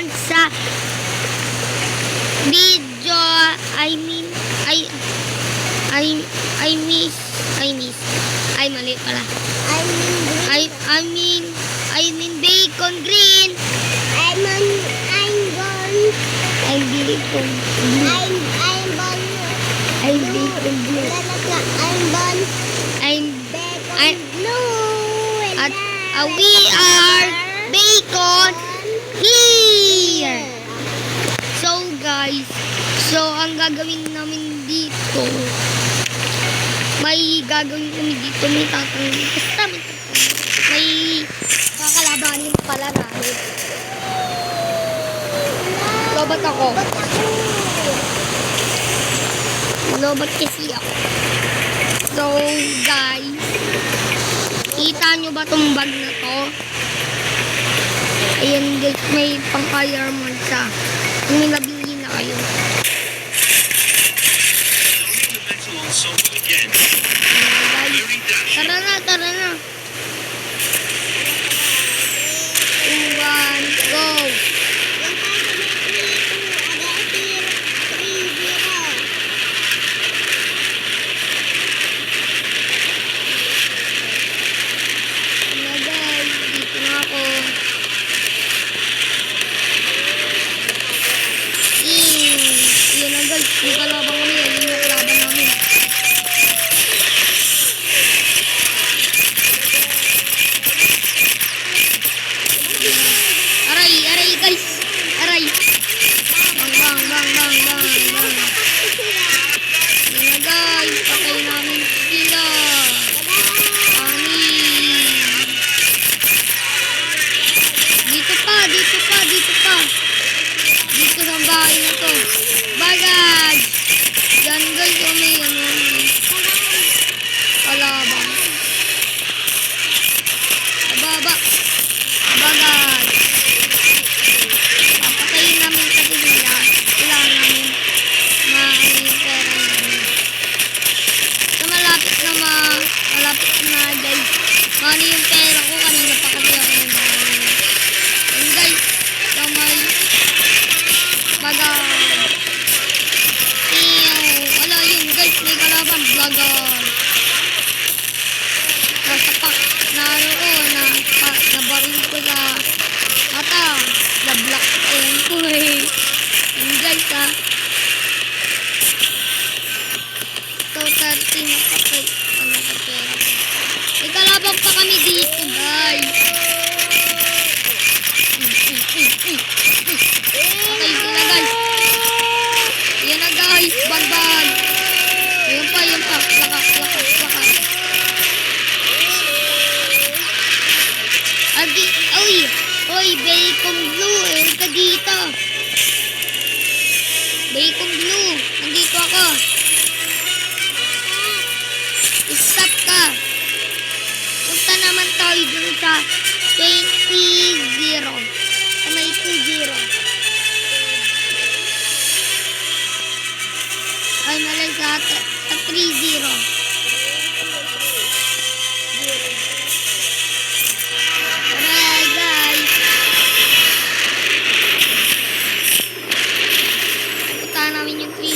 ngayon sa video. Mali pala. I mean bacon green. I'm bacon blue. I'm bacon blue. I'm blue. At we are bacon here. So guys, ang gagawin namin dito, may gagawin kami dito, may tatangin. Basta may kakalabanin pala namin. Lobat ako. Lobat kasi ako. So guys, kita nyo ba tong bag na to? Ayan guys, may pang-fireman siya. Kung may nabili na kayo. Tara na. 2, 1, go! Dito na ako. Yan na guys, may kalaban kami. Yan yung kalaban namin. Aray guys. Aray. Bang. Yan na guys, patay namin sila. Dito pa. Dito sa bahay na to. Bagay. Yan guys, may kalaban. Ababa. Bagay. Papatayin namin kasi nila. Kailangan namin yung pera namin. So malapit na guys. Ano yung pera ko? Kanina pa kasi ako nagbahay. And guys, may bagay. Wala yun guys, may kalaban. Bagay. Nasapak na nabaril ko sa mata. Nablak ko And guys So 13 na kapay. Ano ka pera ko? May kalaban pa kami dito guys. Okay sila guys. Yan na guys. Bag. Ayun pa. Lakas. Oy, bacon blue. Ka dito. Bacon blue. Nandito ako. Stop ka. Punta naman tayo dun sa 20-0. Sa may 2-0. Ay, malay sa 3-0. Alright, guys. Punta namin yung 3-0.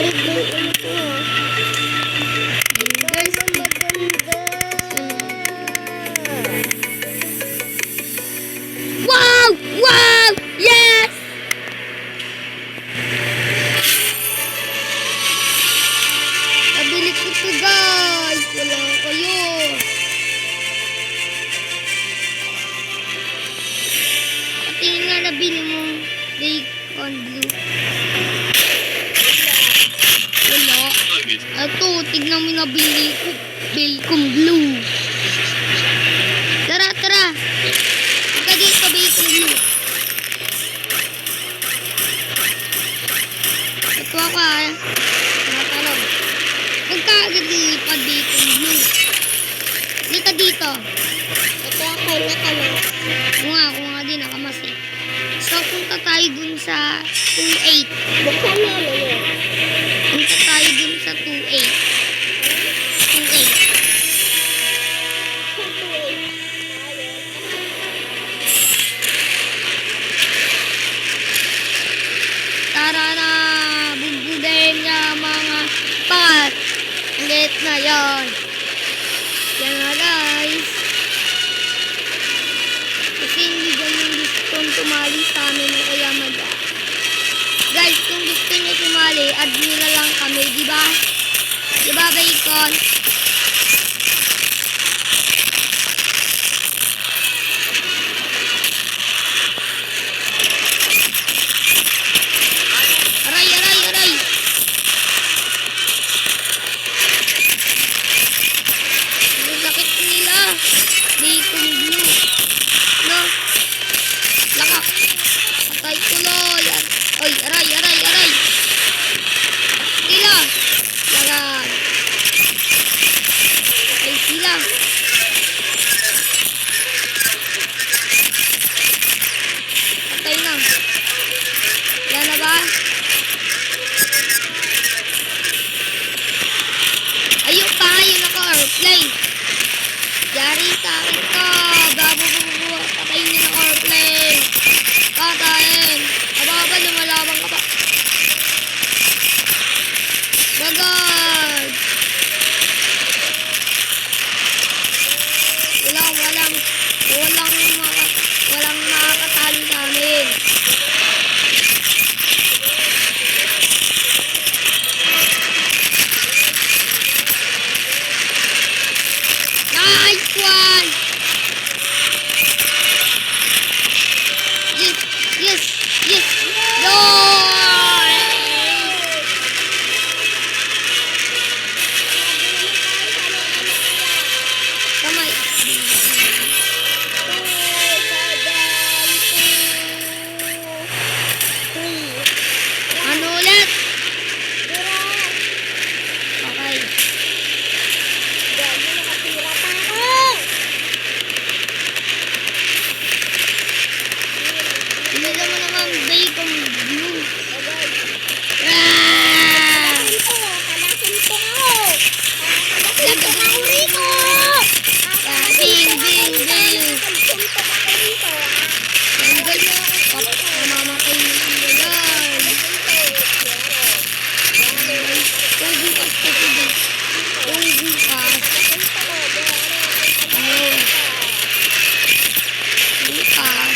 Guys, wow! Wow! Yes! Nabili ko to guys. Wala kayo. Patingin nga nabili mo. Bacon blue. Wala. Ito, tignan mo nabili ko. Bacon blue. Tara, tara. Ika dito, bacon blue. Ito ako ah. Natalog. Huwag ka agad lilipad bacon blue. Lika dito. Ito ako nakalog. Kung nga din nakamas eh. So, punta tayo dun sa 2.8. Buksan mo naman. Punta tayo dun sa 2.8. 2.8. Tara na! Bubugin niya mga pat! Ulit na yan! Yan na guys! Kasi hindi ganun gustong tumali sa amin o kaya madya. Guys, kung gusto nyo tumali, add nyo na lang kami, diba? Diba, bacon? Aray, aray, aray! Ang sakit nila. Bacon blue. No? Lakak. Patay tuloy. Oy, aray, aray, aray. Sila. Lagan. Ay, sila. Patay na. Yan na ba? Ayun pa, yun ako, airplay. Yari sa akin to. Babu. Patayin niyo ng airplay. Patayin. Ababa, lumalabang ka pa. Bagay. Walang nakakatali sa amin. Nice one! Yes, yes, yes! No! Kamay. Ano ulit? Okay. Pinila mo naman bacon blue. Ah! Bing, bing, bing. Tanggal na ako. Mamamatay mo sila yan. Kung bukas kasi din. Kung bukas. Ano? Bukas.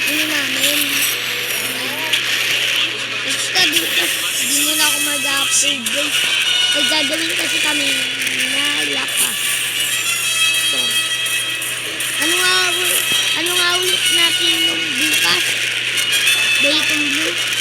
Ano namin? Basta bukas. Hindi mo na ako mag-upload guys. May gagawin kasi kami na lapas. So, ano nga ulit natin yung bukas? Bacon blue.